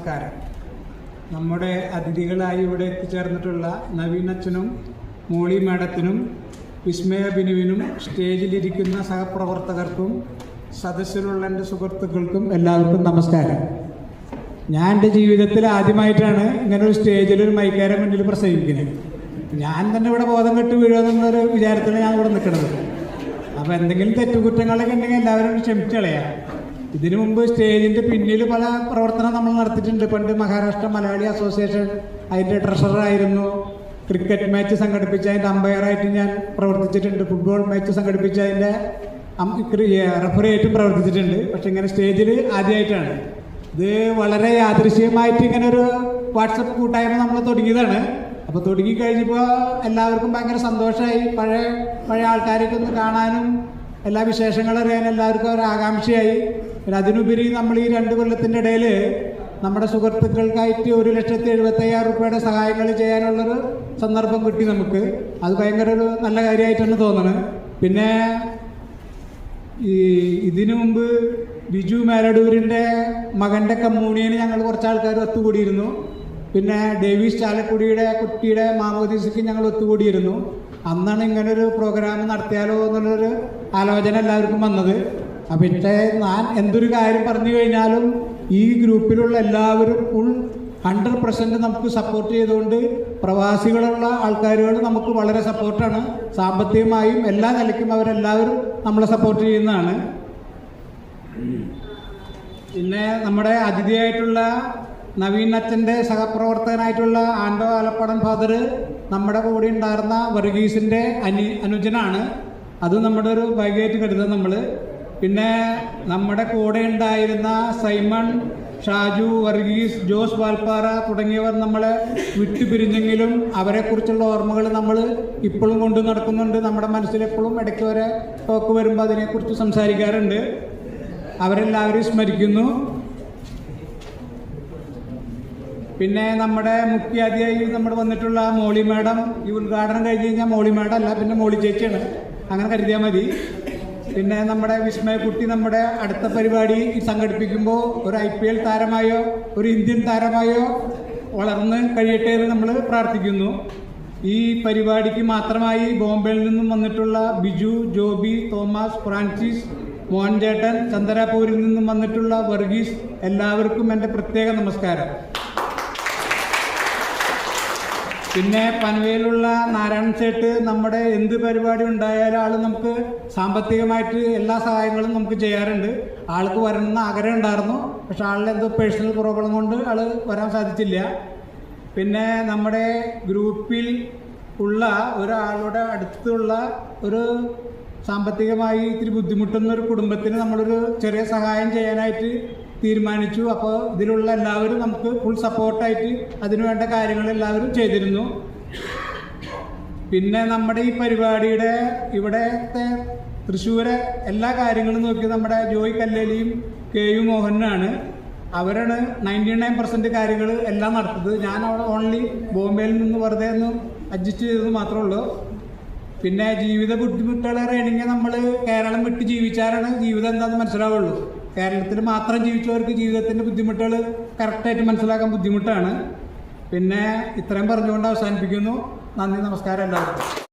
നമസ്കാരം. നമ്മുടെ അതിഥികളായി ഇവിടെ എത്തിച്ചേർന്നിട്ടുള്ള നവീൻ അച്ഛനും മോളി മാഡത്തിനും വിസ്മയ ബിനുവിനും സ്റ്റേജിലിരിക്കുന്ന സഹപ്രവർത്തകർക്കും സദസ്സിലുള്ള എൻ്റെ സുഹൃത്തുക്കൾക്കും എല്ലാവർക്കും നമസ്കാരം. ഞാൻ എൻ്റെ ജീവിതത്തിൽ ആദ്യമായിട്ടാണ് ഇങ്ങനൊരു സ്റ്റേജിൽ ഒരു മൈക്കാരെ മുന്നിൽ പ്രസംഗിക്കുന്നത്. ഞാൻ തന്നെ ഇവിടെ ബോധം കെട്ട് വീഴുമെന്നുള്ളൊരു വിചാരത്തിലാണ് ഞാൻ ഇവിടെ നിൽക്കുന്നത്. അപ്പോൾ എന്തെങ്കിലും തെറ്റുകുറ്റങ്ങളൊക്കെ ഉണ്ടെങ്കിൽ എല്ലാവരും ക്ഷമിച്ച് കളയാം. ഇതിനു മുമ്പ് സ്റ്റേജിൻ്റെ പിന്നിൽ പല പ്രവർത്തനം നമ്മൾ നടത്തിയിട്ടുണ്ട്. പണ്ട് മഹാരാഷ്ട്ര മലയാളി അസോസിയേഷൻ അതിൻ്റെ ട്രഷററായിരുന്നു. ക്രിക്കറ്റ് മാച്ച് സംഘടിപ്പിച്ച അതിൻ്റെ അമ്പയറായിട്ട് ഞാൻ പ്രവർത്തിച്ചിട്ടുണ്ട്. ഫുട്ബോൾ മാച്ച് സംഘടിപ്പിച്ച അതിൻ്റെ റഫറിയായിട്ടും പ്രവർത്തിച്ചിട്ടുണ്ട്. പക്ഷെ ഇങ്ങനെ സ്റ്റേജിൽ ആദ്യമായിട്ടാണ്. ഇത് വളരെ യാദൃശ്യമായിട്ട് ഇങ്ങനെ ഒരു വാട്സപ്പ് കൂട്ടായ്മ നമ്മൾ തുടങ്ങിയതാണ്. അപ്പോൾ തുടങ്ങിക്കഴിഞ്ഞപ്പോൾ എല്ലാവർക്കും ഭയങ്കര സന്തോഷമായി. പഴയ ആൾക്കാരൊക്കെ ഒന്ന് കാണാനും എല്ലാ വിശേഷങ്ങളും അറിയാനും എല്ലാവർക്കും ഒരു ആകാംക്ഷയായി. പിന്നെ അതിനുപരി നമ്മൾ ഈ 2 കൊല്ലത്തിൻ്റെ ഇടയിൽ നമ്മുടെ സുഹൃത്തുക്കൾക്കായിട്ട് 1,75,000 രൂപയുടെ സഹായങ്ങൾ ചെയ്യാനുള്ളൊരു സന്ദർഭം കിട്ടി നമുക്ക്. അത് ഭയങ്കര ഒരു നല്ല കാര്യമായിട്ടാണ് തോന്നുന്നത്. പിന്നെ ഇതിനു മുമ്പ് ബിജു മേലടൂരിൻ്റെ മകൻ്റെ കമ്മ്യൂണിയന് ഞങ്ങൾ കുറച്ച് ആൾക്കാർ ഒത്തുകൂടിയിരുന്നു. പിന്നെ ഡേവിസ് ചാലക്കുടിയുടെ കുട്ടിയുടെ മാമോദീസയ്ക്ക് ഞങ്ങൾ ഒത്തുകൂടിയിരുന്നു. അന്നാണ് ഇങ്ങനൊരു പ്രോഗ്രാം നടത്തിയാലോ എന്നുള്ളൊരു ആലോചന എല്ലാവർക്കും വന്നത്. പക്ഷേ ഞാൻ എന്തൊരു കാര്യം പറഞ്ഞു കഴിഞ്ഞാലും ഈ ഗ്രൂപ്പിലുള്ള എല്ലാവരും ഫുൾ 100% നമുക്ക് സപ്പോർട്ട് ചെയ്തുകൊണ്ട് പ്രവാസികളുള്ള ആൾക്കാരുകൾ നമുക്ക് വളരെ സപ്പോർട്ടാണ്. സാമ്പത്തികമായും എല്ലാ നിലയ്ക്കും അവരെല്ലാവരും നമ്മളെ സപ്പോർട്ട് ചെയ്യുന്നതാണ്. പിന്നെ നമ്മുടെ അതിഥിയായിട്ടുള്ള നവീൻ അച്ഛൻ്റെ സഹപ്രവർത്തകനായിട്ടുള്ള ആൻഡോ ആലപ്പടൻ ഫാദർ നമ്മുടെ കൂടെ ഉണ്ടായിരുന്ന വർഗീസിൻ്റെ അനുജനാണ്. അത് നമ്മുടെ ഒരു ഭാഗ്യമായിട്ട് കരുതുന്നത് നമ്മൾ. പിന്നെ നമ്മുടെ കൂടെ ഉണ്ടായിരുന്ന സൈമൺ, ഷാജു, വർഗീസ്, ജോസ് വാൽപ്പാറ തുടങ്ങിയവർ നമ്മളെ വിട്ടുപിരിഞ്ഞെങ്കിലും അവരെക്കുറിച്ചുള്ള ഓർമ്മകൾ നമ്മൾ ഇപ്പോഴും കൊണ്ടു നടക്കുന്നുണ്ട്. നമ്മുടെ മനസ്സിലെപ്പോഴും ഇടയ്ക്ക് വരെ ടോക്ക് വരുമ്പോൾ അതിനെക്കുറിച്ച് സംസാരിക്കാറുണ്ട്. അവരെല്ലാവരും സ്മരിക്കുന്നു. പിന്നെ നമ്മുടെ മുഖ്യ അതിഥിയായി നമ്മൾ വന്നിട്ടുള്ള മോളി മാഡം, ഈ ഉദ്ഘാടനം കഴിഞ്ഞ് കഴിഞ്ഞാൽ മോളി മാഡം അല്ല, പിന്നെ മോളി ചേച്ചിയാണ്, അങ്ങനെ കരുതിയാൽ മതി. പിന്നെ നമ്മുടെ വിസ്മയക്കുട്ടി നമ്മുടെ അടുത്ത പരിപാടി സംഘടിപ്പിക്കുമ്പോൾ ഒരു IPL താരമായോ ഒരു ഇന്ത്യൻ താരമായോ വളർന്ന് കഴിയട്ടെ എന്ന് നമ്മൾ പ്രാർത്ഥിക്കുന്നു. ഈ പരിപാടിക്ക് മാത്രമായി ബോംബെയിൽ നിന്നും വന്നിട്ടുള്ള ബിജു, ജോബി, തോമസ്, ഫ്രാൻസിസ്, മോഹൻ ചേട്ടൻ, ചന്ദ്രാപൂരിൽ നിന്നും വന്നിട്ടുള്ള വർഗീസ്, എല്ലാവർക്കും എൻ്റെ പ്രത്യേക നമസ്കാരം. പിന്നെ പനവേലുള്ള നാരായണൻ ചേട്ട് നമ്മുടെ എന്ത് പരിപാടി ഉണ്ടായാലും ആൾ നമുക്ക് സാമ്പത്തികമായിട്ട് എല്ലാ സഹായങ്ങളും നമുക്ക് ചെയ്യാറുണ്ട്. ആൾക്ക് വരണമെന്ന് ആഗ്രഹം ഉണ്ടായിരുന്നു. പക്ഷെ ആളുടെ എന്തോ പേഴ്സണൽ പ്രോബ്ലം കൊണ്ട് ആൾ വരാൻ സാധിച്ചില്ല. പിന്നെ നമ്മുടെ ഗ്രൂപ്പിൽ ഉള്ള ഒരാളുടെ അടുത്തുള്ള ഒരു സാമ്പത്തികമായി ഇത്തിരി ബുദ്ധിമുട്ടുന്ന ഒരു കുടുംബത്തിന് നമ്മളൊരു ചെറിയ സഹായം ചെയ്യാനായിട്ട് തീരുമാനിച്ചു. അപ്പോൾ ഇതിലുള്ള എല്ലാവരും നമുക്ക് ഫുൾ സപ്പോർട്ടായിട്ട് അതിനുവേണ്ട കാര്യങ്ങൾ എല്ലാവരും ചെയ്തിരുന്നു. പിന്നെ നമ്മുടെ ഈ പരിപാടിയുടെ ഇവിടത്തെ തൃശ്ശൂരെ എല്ലാ കാര്യങ്ങളും നോക്കി നമ്മുടെ ജോയ് കല്ലേലിയും KU മോഹനാണ്. അവരാണ് 99% കാര്യങ്ങൾ എല്ലാം നടത്തുന്നത്. ഞാൻ അവിടെ ഓൺലി ബോംബെയിൽ നിന്ന് വെറുതെ ഒന്ന് അഡ്ജസ്റ്റ് ചെയ്തത് മാത്രമേ ഉള്ളൂ. പിന്നെ ജീവിത ബുദ്ധിമുട്ടുകളെ അറിയണമെങ്കിൽ നമ്മൾ കേരളം വിട്ട് ജീവിച്ചാലാണ് ജീവിതം എന്താണെന്ന് മനസ്സിലാവുള്ളൂ. കേരളത്തിൽ മാത്രം ജീവിച്ചവർക്ക് ജീവിതത്തിൻ്റെ ബുദ്ധിമുട്ടുകൾ കറക്റ്റായിട്ട് മനസ്സിലാക്കാൻ ബുദ്ധിമുട്ടാണ്. പിന്നെ ഇത്രയും പറഞ്ഞുകൊണ്ട് അവസാനിപ്പിക്കുന്നു. നന്ദി, നമസ്കാരം എല്ലാവർക്കും.